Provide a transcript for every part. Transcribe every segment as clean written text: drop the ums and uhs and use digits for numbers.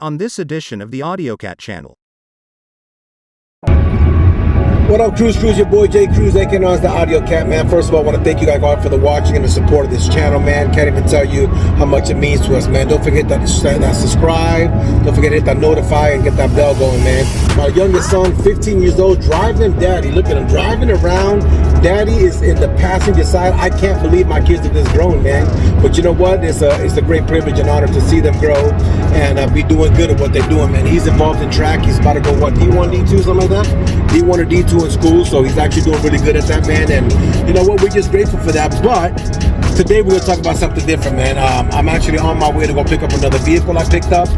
on this edition of the AUDIOZONE channel. What up, Cruz? Your boy Jay Cruz, aka known as the AUDIOZONE, man. First of all, I want to thank you guys all for the watching and the support of this channel, man. Can't even tell you how much it means to us, man. Don't forget that subscribe. Don't forget to hit that notify and get that bell going, man. My youngest son, 15 years old, driving daddy. Look at him driving around. Daddy is in the passenger side. I can't believe my kids are this grown, man. But you know what? It's a great privilege and honor to see them grow and be doing good at what they're doing, man. He's involved in track. He's about to go, what, D1, D2, something like that? D1 or D2 in school, so he's actually doing really good at that, man. And you know what? We're just grateful for that. But today we're going to talk about something different, man. I'm actually on my way to go pick up another vehicle I picked up.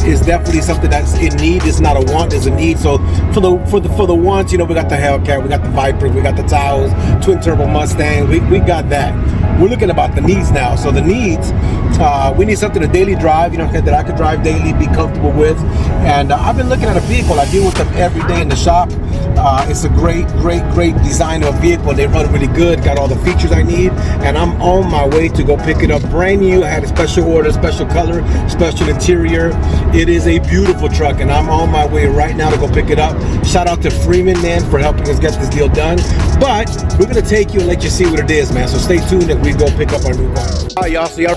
It's definitely something that's in need. It's not a want, it's a need. So for the wants, you know, we got the HELLCAT, we got the Vipers, we got the Taos, twin turbo Mustang. We got that. We're looking about the needs now. So the needs, we need something to daily drive, you know, that I could drive daily, be comfortable with. And I've been looking at a vehicle. I deal with them every day in the shop. It's a great design of a vehicle. They run really good, got all the features I need, and I'm on my way to go pick it up brand new. I had a special order, special color, special interior. It is a beautiful truck, and I'm on my way right now to go pick it up. Shout out to Freeman, man, for helping us get this deal done. But we're gonna take you and let you see what it is, man. So stay tuned and we go pick up our new car. All right, y'all, so y'all,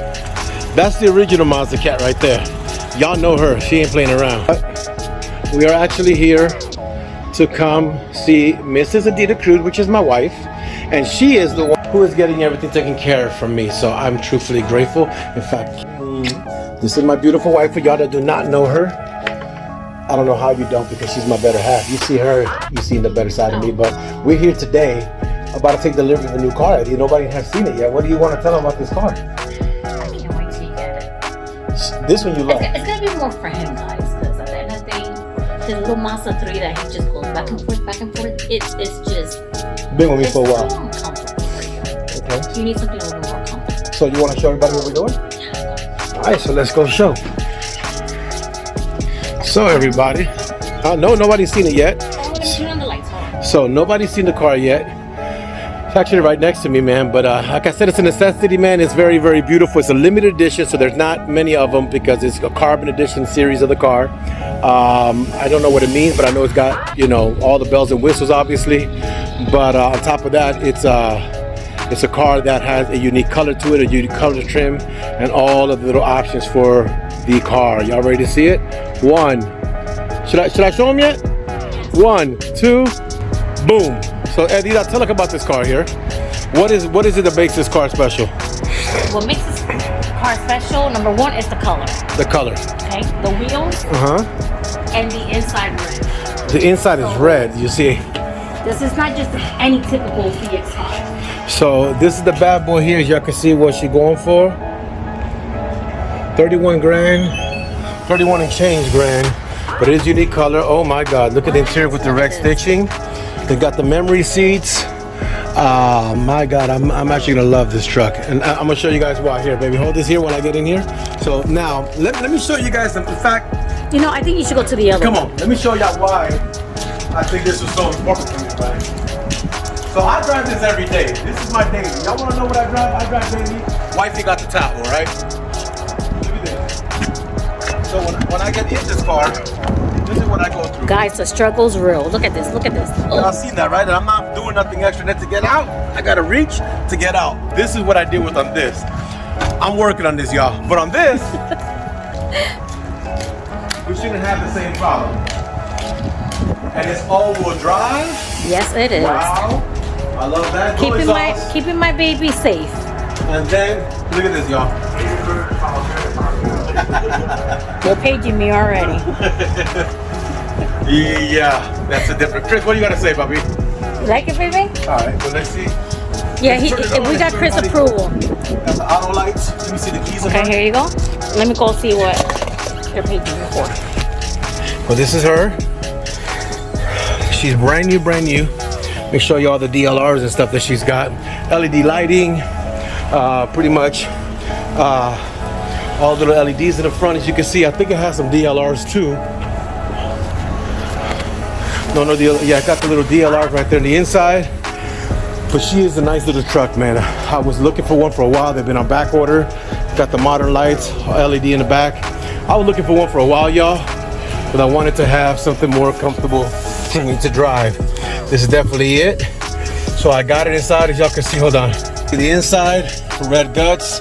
that's the original Mazda Cat right there. Y'all know her, she ain't playing around. We are actually here to come see Mrs. Adita Cruz, which is my wife, and she is the one who is getting everything taken care of from me, so I'm truthfully grateful. In fact, this is my beautiful wife. For y'all that do not know her, I don't know how you don't, because she's my better half. You see her, you see the better side of me. But we're here today about to take delivery of a new car. Nobody has seen it yet. What do you want to tell them about this car? I can't wait till you get it. This one you love. It's gonna be more for him, guys, because at the end of the day, the little Mazda 3 that he just goes back and forth, it's just been with me for a while. It's too uncomfortable for you. Okay. You need something a little more comfortable. So you want to show everybody what we're doing? All right, so let's go show. So everybody, no, nobody's seen it yet. Turn on the lights. So nobody's seen the car yet. It's actually right next to me, man. But like I said, it's a necessity, man. It's very beautiful. It's a limited edition, so there's not many of them because it's a carbon edition series of the car. I don't know what it means, but I know it's got, you know, all the bells and whistles, obviously. But on top of that, it's a car that has a unique color to it, a unique color trim, and all of the little options for the car. Y'all ready to see it? One. Should I show them yet? 1, 2, boom. So Eddie, tell us about this car here. What is it that makes this car special? What makes this car special, number one, is the color. The color. Okay, the wheels. And the inside red. The inside is red, you see. This is not just any typical VX car. So this is the bad boy here. As y'all can see what she's going for. 31 grand, 31 and change grand. But it is unique color. Oh my God, look at the interior with the red stitching. They got the memory seats. My God, I'm actually gonna love this truck, and I'm gonna show you guys why. Here, baby, hold this here when I get in here. So now, let me show you guys some. In fact, you know, I think you should go to the other. Come on, let me show y'all why I think this is so important for me, right? So I drive this every day. This is my daily. Y'all wanna know what I drive? I drive daily. Wifey got the Tahoe, right? Look at this. So when I get in this car, this is what I go through. Guys, the struggle's real. Look at this. Look at this. Y'all seen that, right? And I'm not doing nothing extra than to get out. I gotta reach to get out. This is what I deal with on this. I'm working on this, y'all. But on this, we shouldn't have the same problem. And it's all-wheel drive. Yes, it is. Wow. I love that. Keeping my baby safe. And then, look at this, y'all. You're paging me already. Yeah, that's a different. Chris, what do you gotta say, Bobby? You like it, baby? All right, well, let's see. Yeah, we got Chris approval. Got the auto lights. Let me see the keys. Okay, here you go. Let me go see what they're paging me for. Well, this is her. She's brand new. Let me show you all the DLRs and stuff that she's got. LED lighting, pretty much all the little LEDs in the front. As you can see, I think it has some DLRs too. Yeah, I got the little DLRs right there on the inside. But she is a nice little truck, man. I was looking for one for a while. They've been on back order. Got the modern lights, LED in the back. I was looking for one for a while, y'all, but I wanted to have something more comfortable for me to drive. This is definitely it. So I got it inside, as y'all can see. Hold on. The inside, red guts,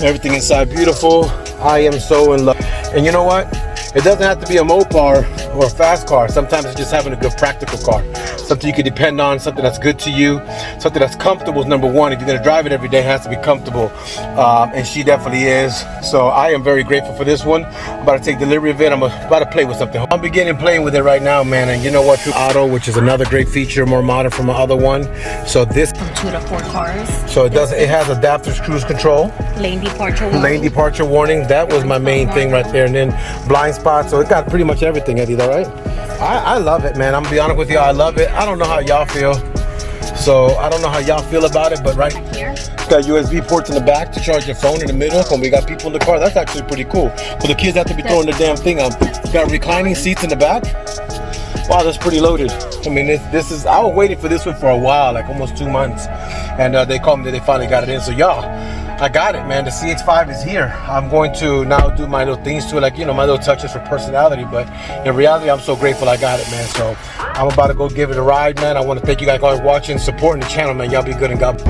everything inside beautiful. I am so in love. And you know what? It doesn't have to be a Mopar or a fast car. Sometimes it's just having a good practical car. Something you can depend on, something that's good to you, something that's comfortable is number one. If you're gonna drive it every day, it has to be comfortable. And she definitely is. So I am very grateful for this one. I'm about to take delivery of it. I'm about to play with something. I'm beginning playing with it right now, man. And you know what? Auto, which is another great feature, more modern from my other one. So this From 2 to 4 cars. So it has adaptive cruise control. Lane departure warning. Lane departure warning. That was my main thing right there. And then blind spot. So it got pretty much everything, Eddie, all right? I love it, man. I'm gonna be honest with you, I love it. I don't know how y'all feel. So I don't know how y'all feel about it, but right here, got USB ports in the back to charge your phone in the middle. When we got people in the car, that's actually pretty cool. But the kids have to be throwing the damn thing up. Got reclining seats in the back. Wow, that's pretty loaded. I mean, this is, I was waiting for this one for a while, like almost 2 months. And they called me that they finally got it in. So y'all, I got it, man. The CX-5 is here. I'm going to now do my little things to it, like, you know, my little touches for personality. But in reality, I'm so grateful I got it, man. So I'm about to go give it a ride, man. I want to thank you guys for watching, supporting the channel, man. Y'all be good and God.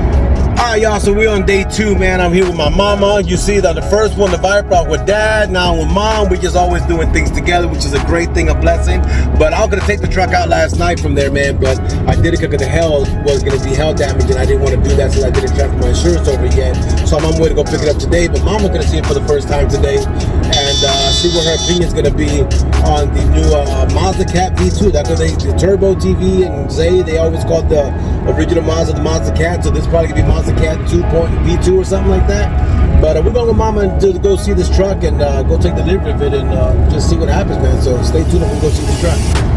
All right, y'all, so we're on day 2, man. I'm here with my mama. You see that the first one, the Viper, brought with dad. Now with mom, we just always doing things together, which is a great thing, a blessing. But I was gonna take the truck out last night from there, man, but I did it because the hell was gonna be hell damage, and I didn't want to do that, so I didn't transfer my insurance over yet. So I'm on my way to go pick it up today, but mama's gonna see it for the first time today, and see what her opinion's gonna be on the new Mazda Cat V2. That's what the Turbo TV and Zay, they always called the original Mazda the Mazda Cat, so this is probably gonna be Mazda Cat V2 or something like that. But we're going with mama to go see this truck and go take delivery of it and just see what happens, man. So stay tuned and we'll go see the truck.